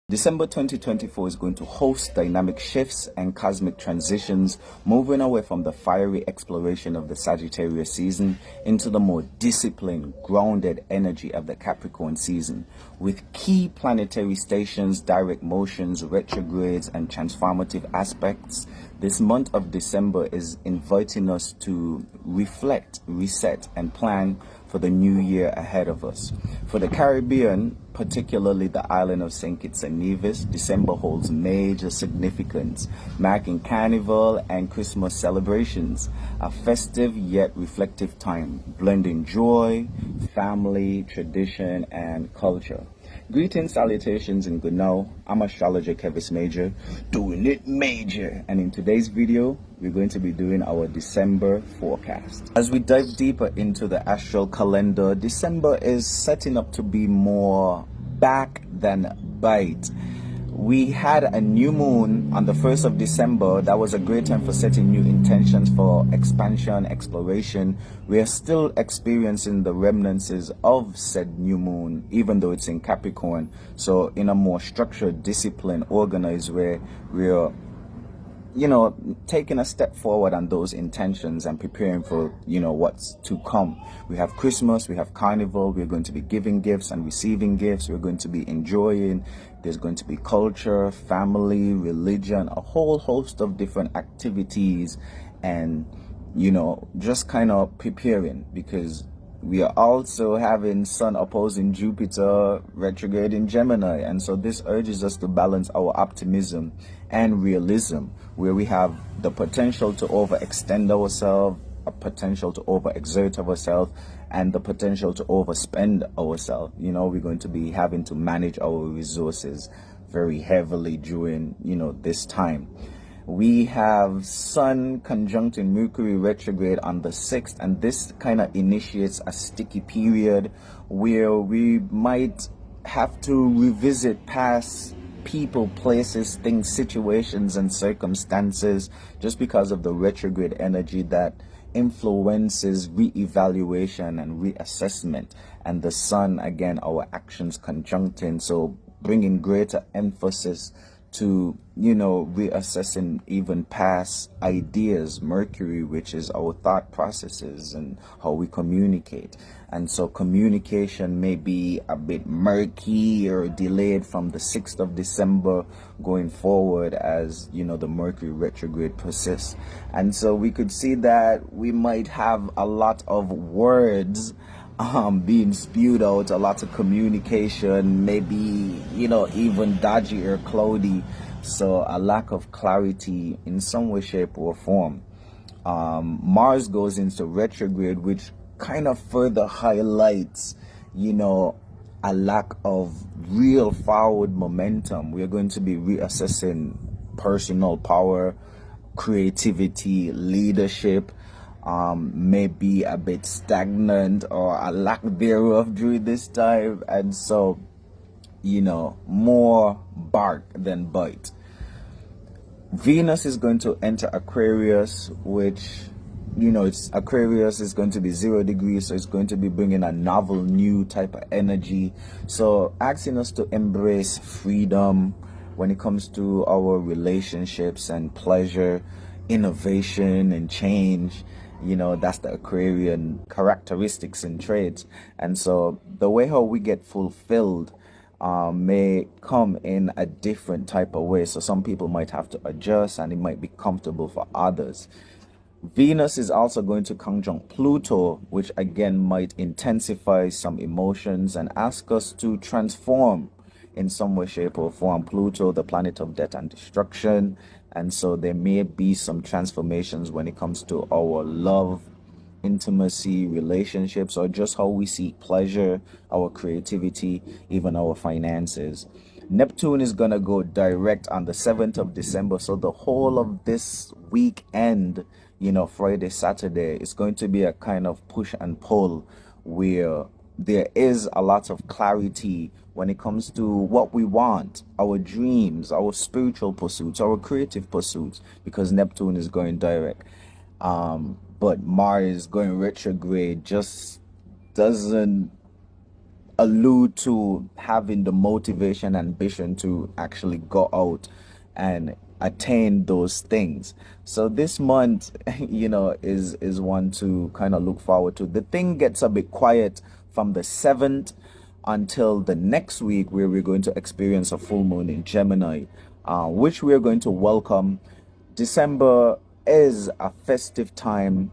December 2024 is going to host dynamic shifts and cosmic transitions, moving away from the fiery exploration of the Sagittarius season into the more disciplined, grounded energy of the Capricorn season. With key planetary stations, direct motions, retrogrades, and transformative aspects, this month of December is inviting us to reflect, reset, and plan for the new year ahead of us. For the Caribbean, particularly the island of St. Kitts and Nevis, December holds major significance, marking Carnival and Christmas celebrations, a festive yet reflective time, blending joy, family, tradition, and culture. Greetings, salutations, and good now. I'm astrologer Kevis Major, doing it major. And in today's video, we're going to be doing our December forecast. As we dive deeper into the astral calendar, December is setting up to be more back than bite. We had a new moon on the 1st of December. That was a great time for setting new intentions for expansion, exploration. We are still experiencing the remnants of said new moon, even though it's in Capricorn. So in a more structured, disciplined, organized way, we're taking a step forward on those intentions and preparing for, what's to come. We have Christmas, we have Carnival, we're going to be giving gifts and receiving gifts, we're going to be enjoying, there's going to be culture, family, religion, a whole host of different activities, and, just kind of preparing, because we are also having Sun opposing Jupiter retrograde in Gemini. And so this urges us to balance our optimism and realism, where we have the potential to overextend ourselves, a potential to overexert ourselves, and the potential to overspend ourselves. We're going to be having to manage our resources very heavily during, this time. We have Sun conjuncting Mercury retrograde on the 6th, and this kind of initiates a sticky period where we might have to revisit past people, places, things, situations, and circumstances, just because of the retrograde energy that influences re-evaluation and reassessment. And the Sun, again, our actions conjuncting, so bringing greater emphasis to reassessing even past ideas. Mercury, which is our thought processes and how we communicate, and so communication may be a bit murky or delayed from the 6th of December going forward, as the Mercury retrograde persists. And so we could see that we might have a lot of words being spewed out, a lot of communication, maybe even dodgy or cloudy, so a lack of clarity in some way, shape, or form. Mars goes into retrograde, which kind of further highlights a lack of real forward momentum. We're going to be reassessing personal power, creativity, leadership. May be a bit stagnant or a lack thereof during this time, and so more bark than bite. Venus is going to enter Aquarius, which Aquarius is going to be 0 degrees, so it's going to be bringing a novel new type of energy, so asking us to embrace freedom when it comes to our relationships and pleasure, innovation and change. That's the Aquarian characteristics and traits. And so the way how we get fulfilled may come in a different type of way. So some people might have to adjust, and it might be comfortable for others. Venus is also going to conjunct Pluto, which again might intensify some emotions and ask us to transform in some way, shape, or form. Pluto, the planet of death and destruction. And so there may be some transformations when it comes to our love, intimacy, relationships, or just how we seek pleasure, our creativity, even our finances. Neptune is going to go direct on the 7th of December. So the whole of this weekend, Friday, Saturday, is going to be a kind of push and pull, where there is a lot of clarity when it comes to what we want, our dreams, our spiritual pursuits, our creative pursuits, because Neptune is going direct. But Mars going retrograde just doesn't allude to having the motivation, ambition to actually go out and attain those things. So this month, is one to kind of look forward to. The thing gets a bit quiet from the 7th until the next week, where we're going to experience a full moon in Gemini, which we're going to welcome. December is a festive time,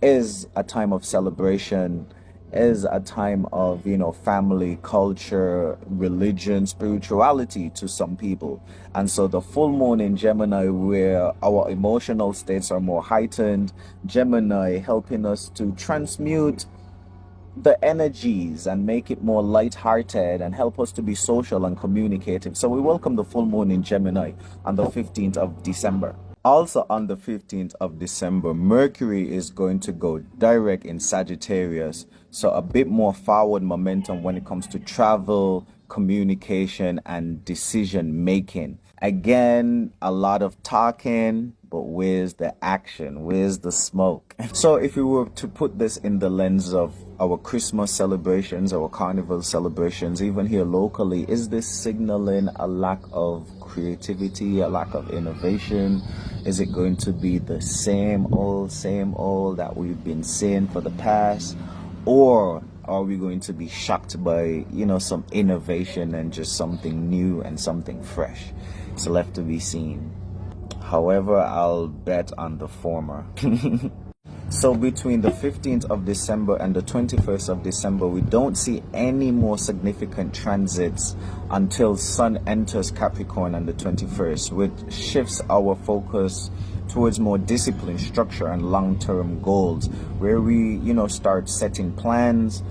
is a time of celebration, is a time of family, culture, religion, spirituality to some people. And so the full moon in Gemini, where our emotional states are more heightened, Gemini helping us to transmute the energies and make it more light-hearted and help us to be social and communicative. So we welcome the full moon in Gemini on the 15th of December. Also on the 15th of December, Mercury is going to go direct in Sagittarius. So a bit more forward momentum when it comes to travel, communication, and decision making. Again, a lot of talking, but where's the action? Where's the smoke? So if we were to put this in the lens of our Christmas celebrations, our carnival celebrations, even here locally, is this signaling a lack of creativity, a lack of innovation? Is it going to be the same old that we've been seeing for the past? Or are we going to be shocked by, some innovation and just something new and something fresh? It's left to be seen. However, I'll bet on the former. So between the 15th of December and the 21st of December, we don't see any more significant transits until Sun enters Capricorn on the 21st, which shifts our focus towards more discipline, structure, and long-term goals, where we, start setting plans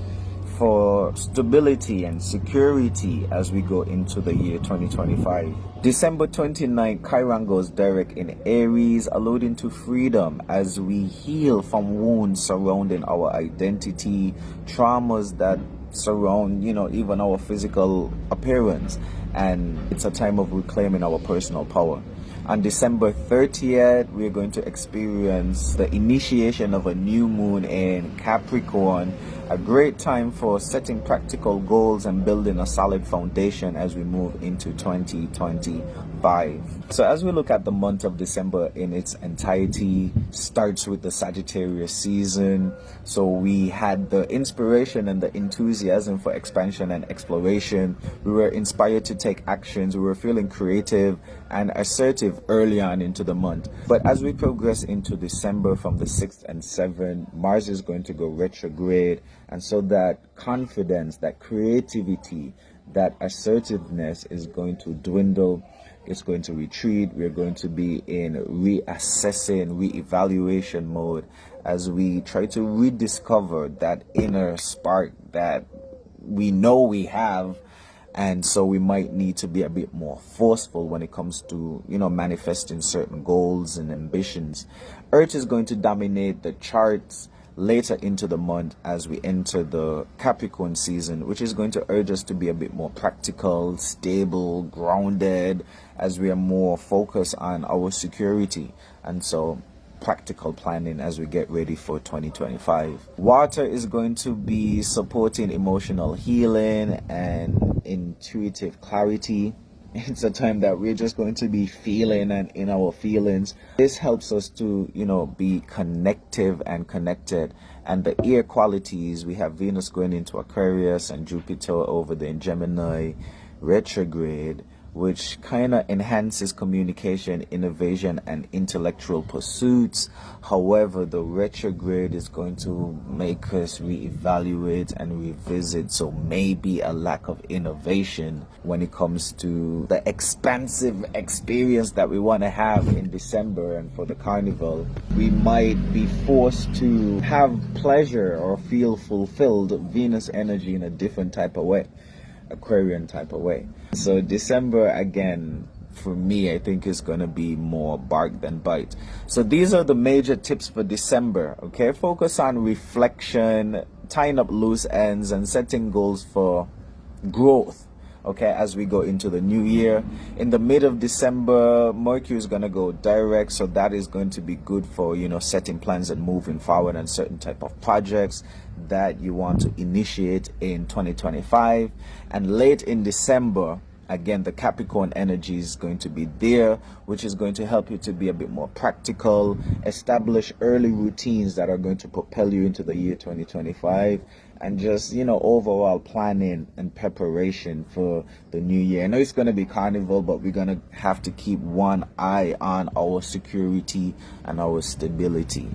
for stability and security as we go into the year 2025. December 29th, Chiron goes direct in Aries, alluding to freedom as we heal from wounds surrounding our identity, traumas that surround, even our physical appearance. And it's a time of reclaiming our personal power. On December 30th, we're going to experience the initiation of a new moon in Capricorn, a great time for setting practical goals and building a solid foundation as we move into 2025. So as we look at the month of December in its entirety, starts with the Sagittarius season. So we had the inspiration and the enthusiasm for expansion and exploration. We were inspired to take actions. We were feeling creative and assertive early on into the month. But as we progress into December from the 6th and 7th, Mars is going to go retrograde. And so that confidence, that creativity, that assertiveness is going to dwindle. It's going to retreat. We're going to be in reassessing, reevaluation mode as we try to rediscover that inner spark that we know we have. And so we might need to be a bit more forceful when it comes to, manifesting certain goals and ambitions. Earth is going to dominate the charts later into the month as we enter the Capricorn season, which is going to urge us to be a bit more practical, stable, grounded, as we are more focused on our security. And so practical planning as we get ready for 2025. Water is going to be supporting emotional healing and intuitive clarity. It's a time that we're just going to be feeling and in our feelings. This helps us to, be connective and connected. And the air qualities, we have Venus going into Aquarius and Jupiter over there in Gemini retrograde, which kind of enhances communication, innovation, and intellectual pursuits. However, the retrograde is going to make us reevaluate and revisit. So maybe a lack of innovation when it comes to the expansive experience that we want to have in December and for the carnival. We might be forced to have pleasure or feel fulfilled, Venus energy in a different type of way. Aquarian type of way. So December, again, for me, I think is going to be more bark than bite. So these are the major tips for December. Okay, focus on reflection, tying up loose ends, and setting goals for growth. okay, as we go into the new year. In the mid of December, Mercury is going to go direct, so that is going to be good for, you know, setting plans and moving forward on certain type of projects that you want to initiate in 2025. And late in December, again, the Capricorn energy is going to be there, which is going to help you to be a bit more practical, establish early routines that are going to propel you into the year 2025, and just, you know, overall planning and preparation for the new year. I know it's going to be carnival, but we're going to have to keep one eye on our security and our stability.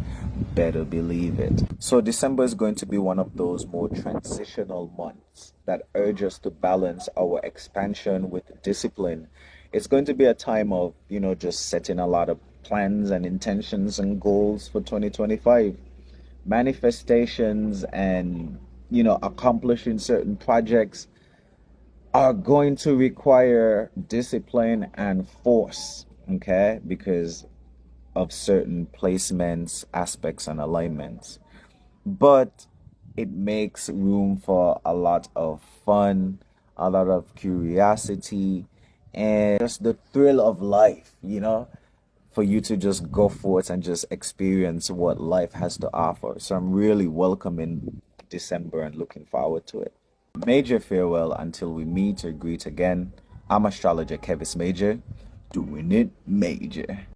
Better believe it. So December is going to be one of those more transitional months that urge us to balance our expansion with discipline. It's going to be a time of, you know, just setting a lot of plans and intentions and goals for 2025. Manifestations and, you know, accomplishing certain projects are going to require discipline and force, okay, because of certain placements, aspects, and alignments. But it makes room for a lot of fun, a lot of curiosity, and just the thrill of life, you know, for you to just go forth and just experience what life has to offer. So I'm really welcoming December and looking forward to it. Major farewell until we meet or greet again. I'm astrologer Kevis Major, doing it major.